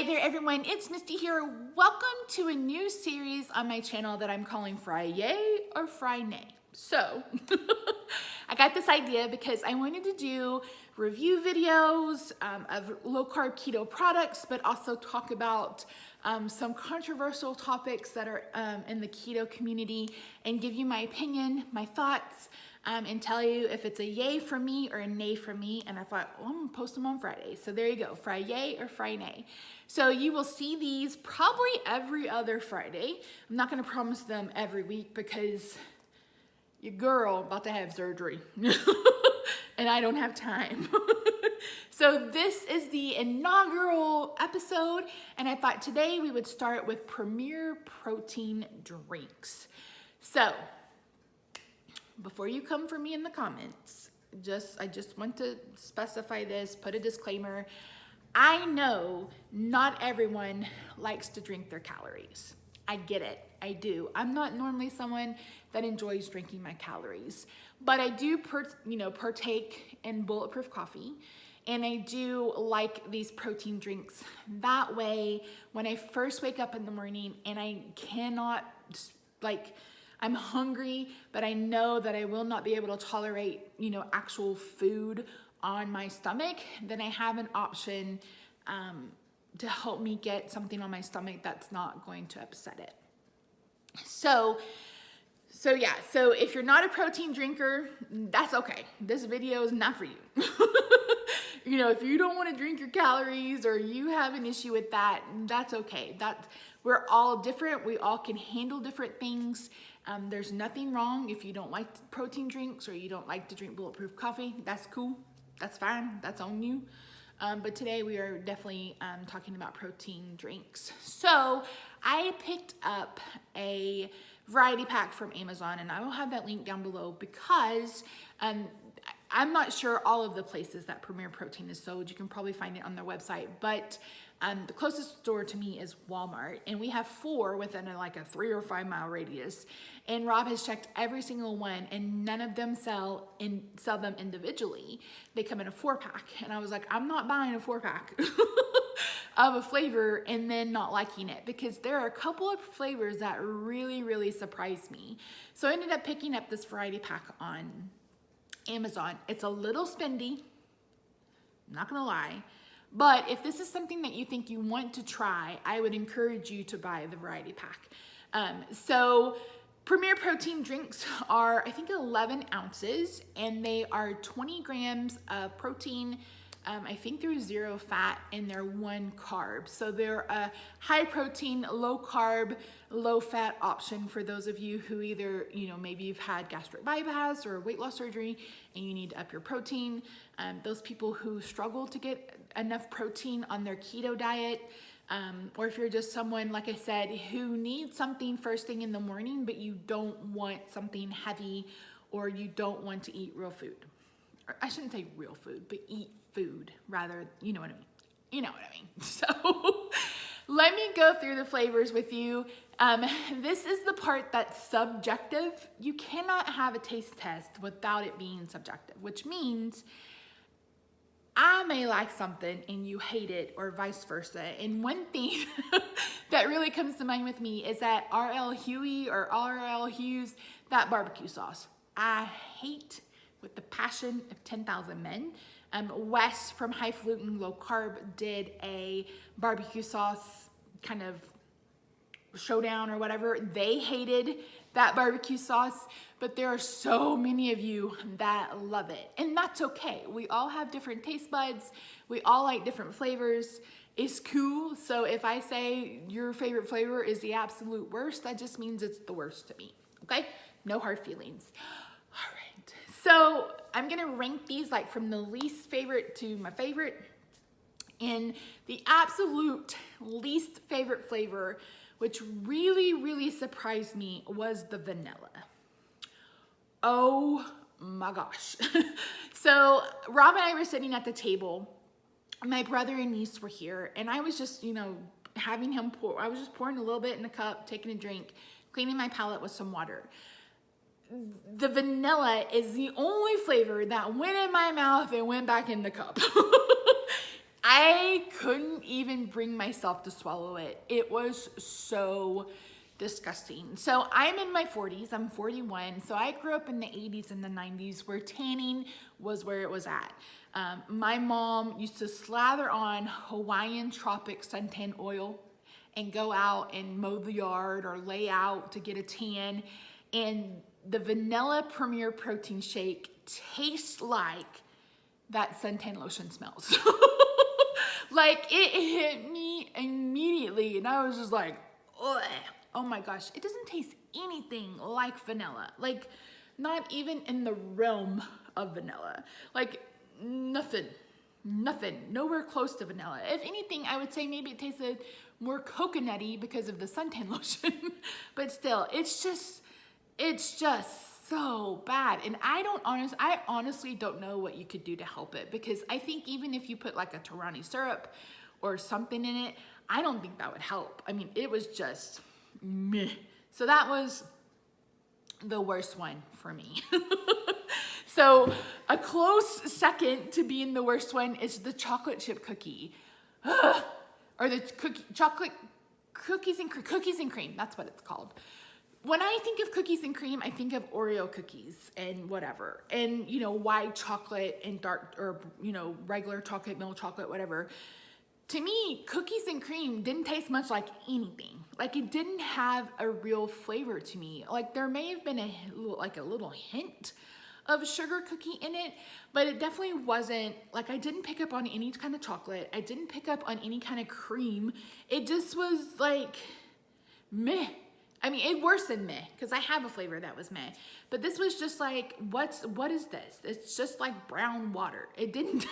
Hi there everyone, it's Misty here. Welcome to a new series on my channel that I'm calling Fri-yay or Fri-nay. So, I got this idea because I wanted to do review videos of low-carb keto products, but also talk about some controversial topics that are in the keto community and give you my opinion, my thoughts, and tell you if it's a yay for me or a nay for me. And I thought, well, I'm gonna post them on Friday. So there you go, Fri-yay or Fri-nay. So you will see these probably every other Friday. I'm not gonna promise them every week because your girl about to have surgery and I don't have time. So this is the inaugural episode, and I thought today we would start with Premier Protein drinks. So before you come for me in the comments, I just want to specify this, put a disclaimer. I know not everyone likes to drink their calories. I get it, I do. I'm not normally someone that enjoys drinking my calories, but I do partake in bulletproof coffee, and I do like these protein drinks. That way, when I first wake up in the morning and I cannot, I'm hungry, but I know that I will not be able to tolerate, actual food on my stomach, then I have an option to help me get something on my stomach that's not going to upset it. So if you're not a protein drinker, that's okay. This video is not for you. If you don't want to drink your calories or you have an issue with that, that's okay. We're all different. We all can handle different things. There's nothing wrong if you don't like protein drinks or you don't like to drink bulletproof coffee. That's cool. That's fine. That's on you. But today we are definitely talking about protein drinks. So I picked up a variety pack from Amazon, and I will have that link down below because I'm not sure all of the places that Premier Protein is sold. You can probably find it on their website, but the closest store to me is Walmart, and we have 4 within a 3 or 5 mile radius. And Rob has checked every single one, and none of them sell them individually. They come in a 4-pack, and I was like, I'm not buying a 4-pack of a flavor and then not liking it, because there are a couple of flavors that really, really surprised me. So I ended up picking up this variety pack on Amazon. It's a little spendy, I'm not gonna lie. But if this is something that you think you want to try, I would encourage you to buy the variety pack. So Premier Protein drinks are, I think, 11 ounces, and they are 20 grams of protein. I think there's 0 fat and they're 1 carb. So they're a high protein, low carb, low fat option for those of you who either, maybe you've had gastric bypass or weight loss surgery and you need to up your protein. Those people who struggle to get enough protein on their keto diet, or if you're just someone, like I said, who needs something first thing in the morning, but you don't want something heavy, or you don't want to eat real food. Or I shouldn't say real food, but eat food rather, you know what I mean. You know what I mean. So let me go through the flavors with you. This is the part that's subjective. You cannot have a taste test without it being subjective, which means I may like something and you hate it, or vice versa. And one thing that really comes to mind with me is that R.L. Huey or R.L. Hughes, that barbecue sauce. I hate with the passion of 10,000 men. Wes from Highfalutin Low Carb did a barbecue sauce kind of showdown or whatever. They hated that barbecue sauce, but there are so many of you that love it, and that's okay. We all have different taste buds. We all like different flavors. It's cool. So if I say your favorite flavor is the absolute worst, that just means it's the worst to me, okay? No hard feelings. All right, so I'm gonna rank these from the least favorite to my favorite. And the absolute least favorite flavor, which really, really surprised me, was the vanilla. Oh my gosh. So Rob and I were sitting at the table. My brother and niece were here, and I was just, having him pour. I was just pouring a little bit in a cup, taking a drink, cleaning my palate with some water. The vanilla is the only flavor that went in my mouth and went back in the cup. I couldn't even bring myself to swallow it. It was so disgusting. So I'm in my 40s, I'm 41. So I grew up in the 80s and the 90s where tanning was where it was at. My mom used to slather on Hawaiian tropic suntan oil and go out and mow the yard or lay out to get a tan. And the vanilla Premier Protein Shake tastes like that suntan lotion smells. Like, it hit me immediately, and I was just like, ugh. Oh my gosh, it doesn't taste anything like vanilla. Like, not even in the realm of vanilla. Like, nothing, nowhere close to vanilla. If anything, I would say maybe it tasted more coconutty because of the suntan lotion, but still, it's just so bad. And I honestly don't know what you could do to help it, because I think even if you put like a Torani syrup or something in it, I don't think that would help. I mean, it was just meh. So that was the worst one for me. So a close second to being the worst one is the chocolate chip cookie. Or the chocolate cookies and cream, that's what it's called. When I think of cookies and cream, I think of Oreo cookies and whatever. And, you know, white chocolate and dark, or, you know, regular chocolate, milk chocolate, whatever. To me, cookies and cream didn't taste much like anything. Like, it didn't have a real flavor to me. Like, there may have been a little hint of sugar cookie in it, but it definitely wasn't, like, I didn't pick up on any kind of chocolate. I didn't pick up on any kind of cream. It just was like, meh. I mean, it worse than meh, because I have a flavor that was meh. But this was just like, what is this? It's just like brown water. It didn't,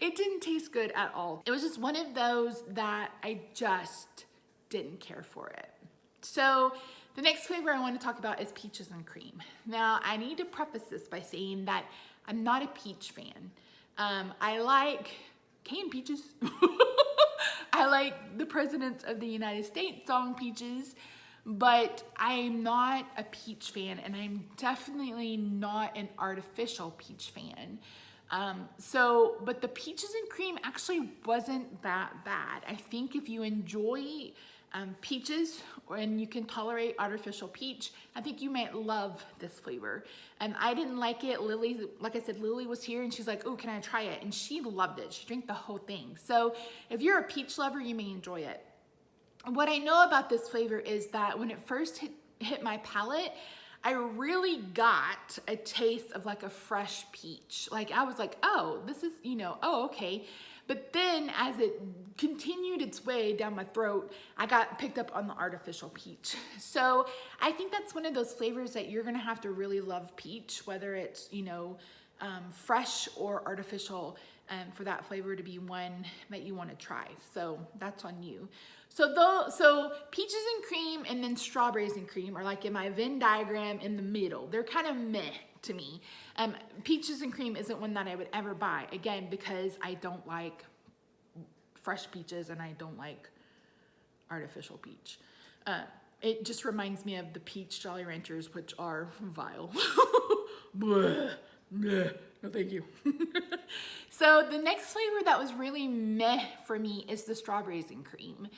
it didn't taste good at all. It was just one of those that I just didn't care for it. So the next flavor I want to talk about is peaches and cream. Now, I need to preface this by saying that I'm not a peach fan. I like canned peaches. I like the President of the United States song Peaches, but I'm not a peach fan, and I'm definitely not an artificial peach fan. But the peaches and cream actually wasn't that bad. I think if you enjoy peaches and you can tolerate artificial peach, I think you might love this flavor. And I didn't like it. Lily, like I said, Lily was here and she's like, oh, can I try it? And she loved it. She drank the whole thing. So if you're a peach lover, you may enjoy it. What I know about this flavor is that when it first hit my palate, I really got a taste of like a fresh peach. Like, I was like, oh, this is, you know, oh, okay. But then as it continued its way down my throat, I got picked up on the artificial peach. So I think that's one of those flavors that you're gonna have to really love peach, whether it's, you know, fresh or artificial, for that flavor to be one that you wanna try. So that's on you. So peaches and cream and then strawberries and cream are like in my Venn diagram in the middle. They're kind of meh to me. Peaches and cream isn't one that I would ever buy, again, because I don't like fresh peaches and I don't like artificial peach. It just reminds me of the peach Jolly Ranchers, which are vile. Bleh, bleh. No, thank you. So the next flavor that was really meh for me is the strawberries and cream.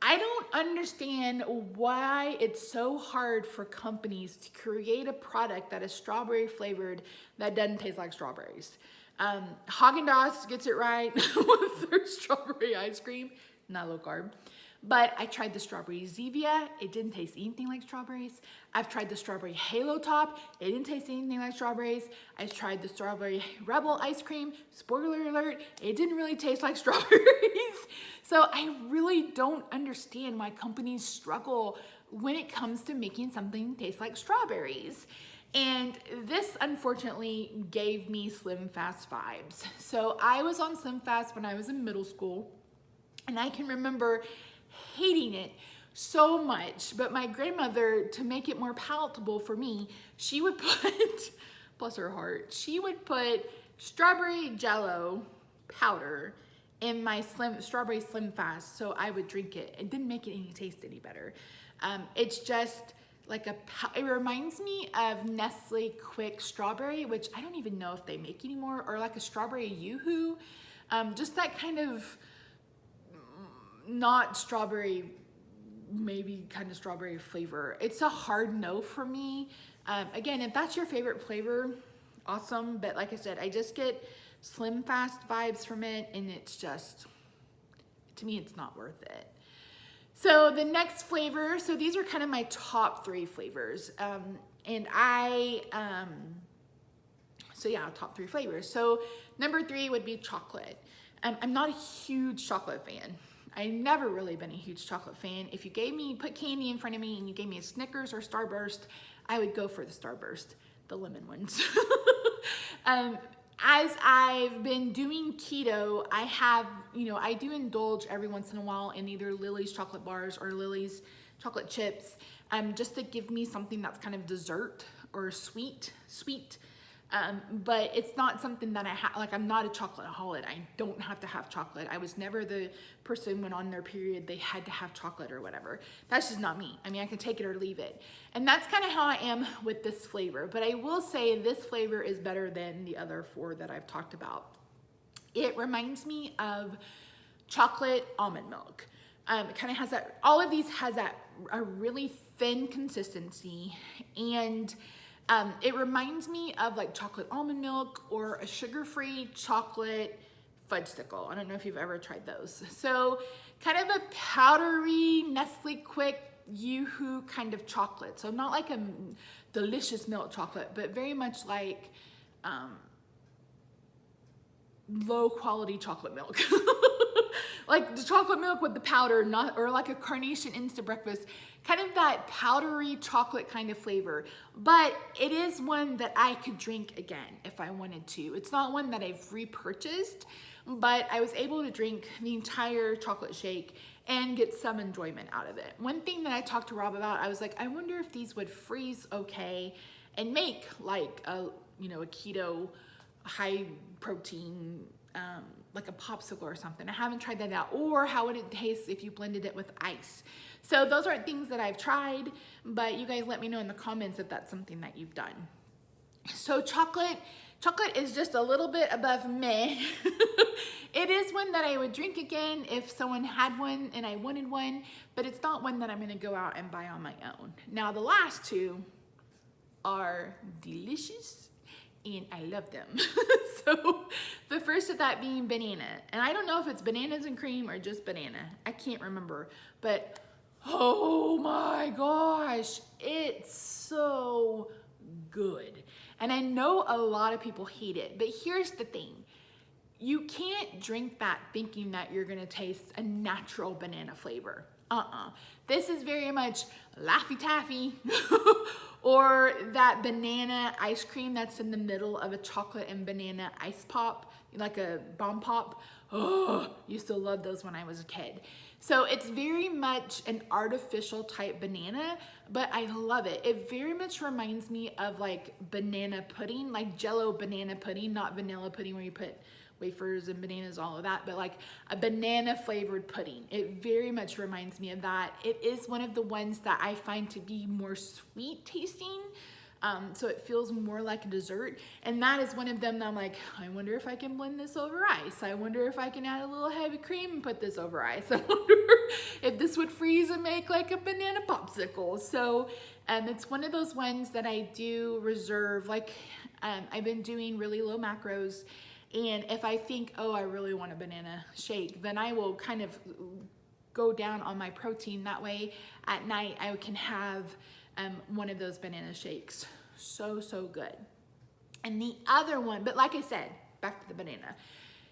I don't understand why it's so hard for companies to create a product that is strawberry flavored that doesn't taste like strawberries. Haagen-Dazs gets it right with their strawberry ice cream, not low carb. But I tried the strawberry Zevia. It didn't taste anything like strawberries. I've tried the strawberry Halo Top. It didn't taste anything like strawberries. I tried the strawberry Rebel ice cream. Spoiler alert, it didn't really taste like strawberries. So I really don't understand why companies struggle when it comes to making something taste like strawberries. And this unfortunately gave me Slim Fast vibes. So I was on Slim Fast when I was in middle school, and I can remember hating it so much, but my grandmother, to make it more palatable for me, she would put, bless her heart, she would put strawberry Jell-O powder in my strawberry Slim Fast, so I would drink it. It didn't make it taste any better. It's just like it reminds me of Nestle Quick Strawberry, which I don't even know if they make anymore, or like a strawberry Yoo-hoo. Just that kind of not strawberry, maybe kind of strawberry flavor. It's a hard no for me. Again, if that's your favorite flavor, awesome. But like I said, I just get Slim Fast vibes from it, and it's just, to me, it's not worth it. So the next flavor, so these are kind of my top 3 flavors. So yeah, top 3 flavors. So number 3 would be chocolate. I'm not a huge chocolate fan. I've never really been a huge chocolate fan. If you put candy in front of me and you gave me a Snickers or Starburst, I would go for the Starburst, the lemon ones. As I've been doing keto, I do indulge every once in a while in either Lily's chocolate bars or Lily's chocolate chips, just to give me something that's kind of dessert or sweet. But it's not something that I'm not a chocoholic. I don't have to have chocolate. I was never the person when on their period they had to have chocolate or whatever. That's just not me. I mean, I can take it or leave it. And that's kind of how I am with this flavor. But I will say this flavor is better than the other 4 that I've talked about. It reminds me of chocolate almond milk. It kind of has that, all of these has a really thin consistency, and it reminds me of like chocolate almond milk or a sugar-free chocolate fudgesicle. I don't know if you've ever tried those. So kind of a powdery Nestle Quick Yoo-hoo kind of chocolate. So not like a delicious milk chocolate, but very much like low quality chocolate milk. Like the chocolate milk with the powder, or like a Carnation Insta Breakfast, kind of that powdery chocolate kind of flavor. But it is one that I could drink again if I wanted to. It's not one that I've repurchased, but I was able to drink the entire chocolate shake and get some enjoyment out of it. One thing that I talked to Rob about, I was like, I wonder if these would freeze okay and make like a keto high protein, like a popsicle or something. I haven't tried that out. Or how would it taste if you blended it with ice? So those aren't things that I've tried, but you guys let me know in the comments if that's something that you've done. So chocolate is just a little bit above meh. It is one that I would drink again if someone had one and I wanted one, but it's not one that I'm gonna go out and buy on my own. Now the last 2 are delicious and I love them. So the first of that being banana. And I don't know if it's bananas and cream or just banana. I can't remember, but oh my gosh, it's so good. And I know a lot of people hate it, but here's the thing. You can't drink that thinking that you're gonna taste a natural banana flavor. This is very much Laffy Taffy or that banana ice cream that's in the middle of a chocolate and banana ice pop, like a bomb pop. Oh, used to love those when I was a kid. So it's very much an artificial type banana, but I love it. It very much reminds me of like banana pudding, like Jello banana pudding, not vanilla pudding where you put wafers and bananas, all of that, but like a banana flavored pudding. It very much reminds me of that. It is one of the ones that I find to be more sweet tasting. So it feels more like a dessert. And that is one of them that I'm like, I wonder if I can blend this over ice. I wonder if I can add a little heavy cream and put this over ice. I wonder if this would freeze and make like a banana popsicle. So it's one of those ones that I do reserve. Like I've been doing really low macros. And if I think, oh, I really want a banana shake, then I will kind of go down on my protein. That way at night I can have one of those banana shakes. So good. And the other one, but like I said, back to the banana.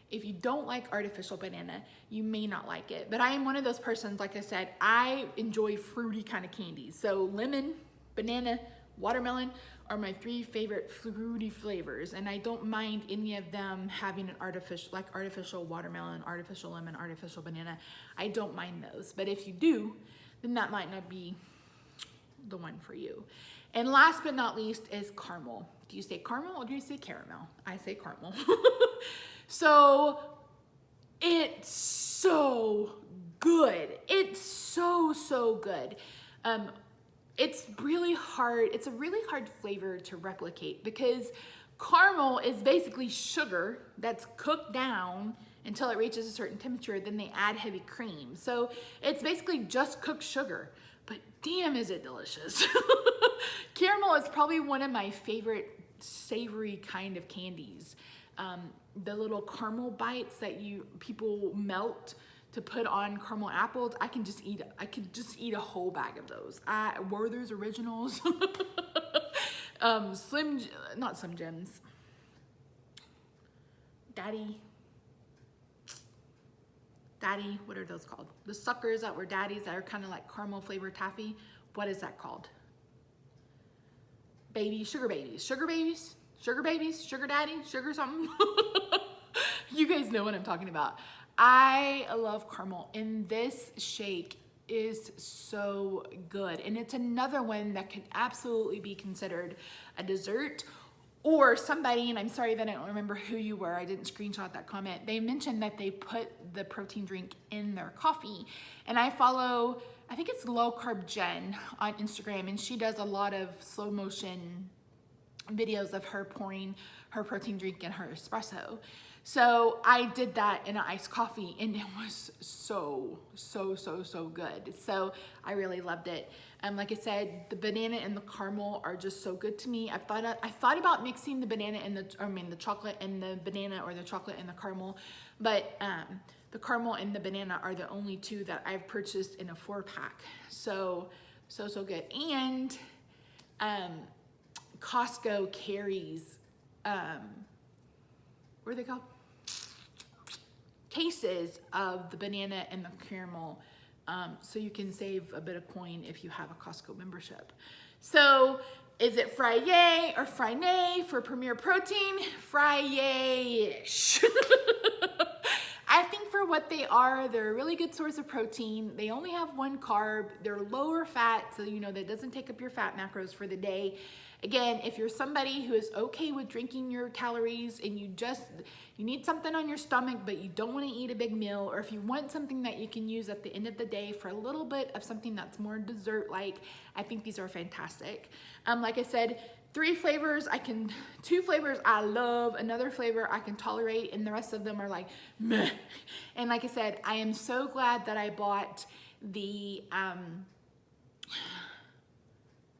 If you don't like artificial banana, you may not like it. But I am one of those persons, like I said, I enjoy fruity kind of candies. So lemon, banana, watermelon are my 3 favorite fruity flavors, and I don't mind any of them having an artificial watermelon, artificial lemon, artificial banana. I don't mind those, but if you do, then that might not be the one for you. And last but not least is caramel. Do you say caramel or do you say caramel? I say caramel. So it's so good. It's so good. It's really hard. It's a really hard flavor to replicate because caramel is basically sugar that's cooked down until it reaches a certain temperature. Then they add heavy cream. So it's basically just cooked sugar, but damn, is it delicious. Caramel is probably one of my favorite savory kind of candies. The little caramel bites that people melt to put on caramel apples. I could just eat a whole bag of those. Werther's Originals, not Slim Jims, Daddy, what are those called? The suckers that were Daddies that are kind of like caramel flavored taffy. What is that called? Sugar babies, sugar daddy, sugar something. You guys know what I'm talking about. I love caramel, and this shake is so good. And it's another one that could absolutely be considered a dessert, or somebody, and I'm sorry that I don't remember who you were, I didn't screenshot that comment. They mentioned that they put the protein drink in their coffee. And I follow, I think it's Low Carb Jen on Instagram, and she does a lot of slow motion videos of her pouring her protein drink in her espresso. So I did that in an iced coffee, and it was so good. So I really loved it. Like I said, the banana and the caramel are just so good to me. I thought about mixing the banana and the chocolate and the banana, or the chocolate and the caramel, but the caramel and the banana are the only two that I've purchased in a 4-pack. So good. And Costco carries, what are they called? Cases of the banana and the caramel, so you can save a bit of coin if you have a Costco membership. So is it Fri-yay or Fri-nay for Premier Protein? Fri-yay-ish. I think for what they are, they're a really good source of protein. They only have 1 carb. They're lower fat, so that doesn't take up your fat macros for the day. Again, if you're somebody who is okay with drinking your calories and you need something on your stomach, but you don't want to eat a big meal, or if you want something that you can use at the end of the day for a little bit of something that's more dessert-like, I think these are fantastic. Like I said, 3 flavors, 2 flavors I love, another flavor I can tolerate, and the rest of them are like, meh. And like I said, I am so glad that I bought the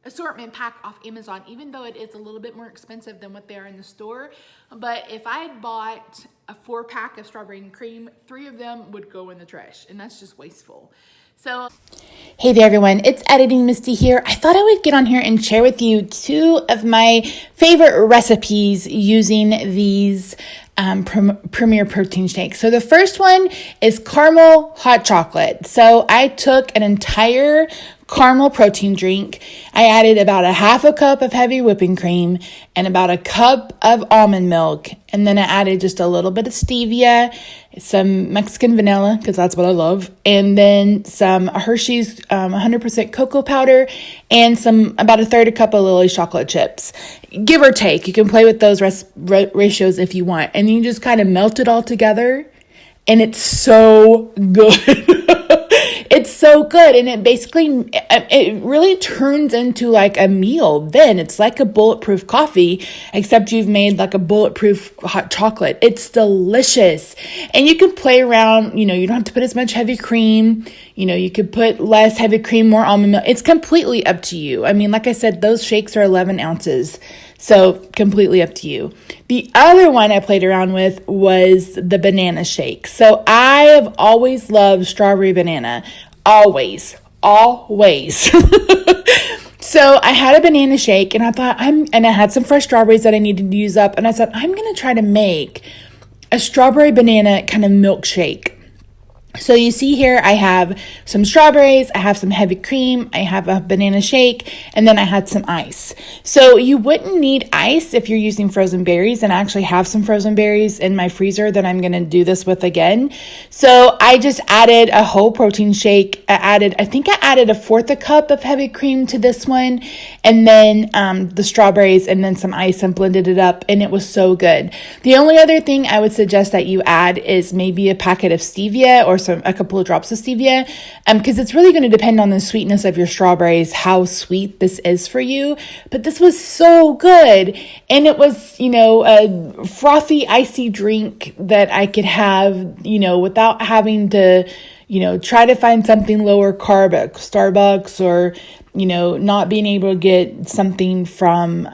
assortment pack off Amazon, even though it is a little bit more expensive than what they are in the store. But if I had bought a 4-pack of strawberry and cream, 3 of them would go in the trash, and that's just wasteful. So, hey there everyone, it's Editing Misty here. I thought I would get on here and share with you 2 of my favorite recipes using these Premier Protein shakes. So the first one is caramel hot chocolate. So I took an entire caramel protein drink. I added about a half a cup of heavy whipping cream and about a cup of almond milk. And then I added just a little bit of stevia, some Mexican vanilla, because that's what I love, and then some Hershey's 100% cocoa powder, and about a third a cup of Lily's chocolate chips. Give or take. You can play with those ratios if you want. And you just kind of melt it all together, and it's so good. It's so good, and it really turns into like a meal. Then it's like a bulletproof coffee, except you've made like a bulletproof hot chocolate. It's delicious, and you can play around. You don't have to put as much heavy cream. You could put less heavy cream, more almond milk. It's completely up to you. I mean, like I said, those shakes are 11 ounces. So completely up to you. The other one I played around with was the banana shake. So I have always loved strawberry banana. Always. So I had a banana shake, and I thought and I had some fresh strawberries that I needed to use up. And I said, I'm going to try to make a strawberry banana kind of milkshake. So you see here, I have some strawberries, I have some heavy cream, I have a banana shake, and then I had some ice. So you wouldn't need ice if you're using frozen berries, and I actually have some frozen berries in my freezer that I'm going to do this with again. So I just added a whole protein shake. I think I added a fourth a cup of heavy cream to this one, and then the strawberries, and then some ice, and blended it up, and it was so good. The only other thing I would suggest that you add is maybe a packet of stevia or a couple of drops of stevia, because it's really going to depend on the sweetness of your strawberries, how sweet this is for you. But this was so good. And it was, a frothy, icy drink that I could have, without having to, try to find something lower carb at Starbucks, or, not being able to get something from,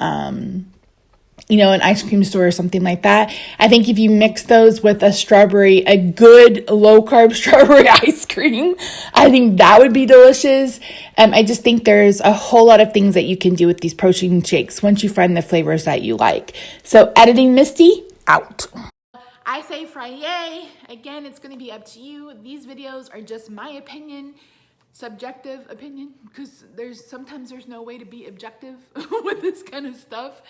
an ice cream store or something like that. I think if you mix those with a good low carb strawberry ice cream, I think that would be delicious. I just think there's a whole lot of things that you can do with these protein shakes once you find the flavors that you like. So Editing Misty, out. I say Fri-yay. Again, it's going to be up to you. These videos are just my opinion, subjective opinion, because sometimes there's no way to be objective with this kind of stuff.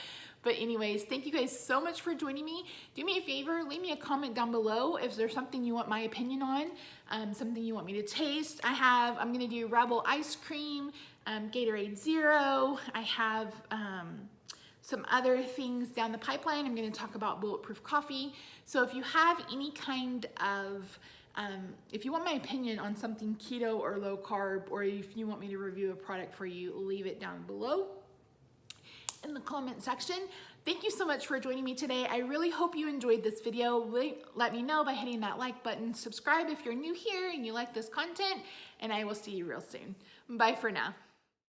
But anyways, thank you guys so much for joining me. Do me a favor, leave me a comment down below if there's something you want my opinion on, something you want me to taste. I'm going to do Rebel ice cream, Gatorade Zero. I have some other things down the pipeline. I'm going to talk about bulletproof coffee. So if you have any kind of, if you want my opinion on something keto or low carb, or if you want me to review a product for you, leave it down below in the comment section. Thank you so much for joining me today. I really hope you enjoyed this video. Let me know by hitting that like button. Subscribe if you're new here and you like this content, and I will see you real soon. Bye for now.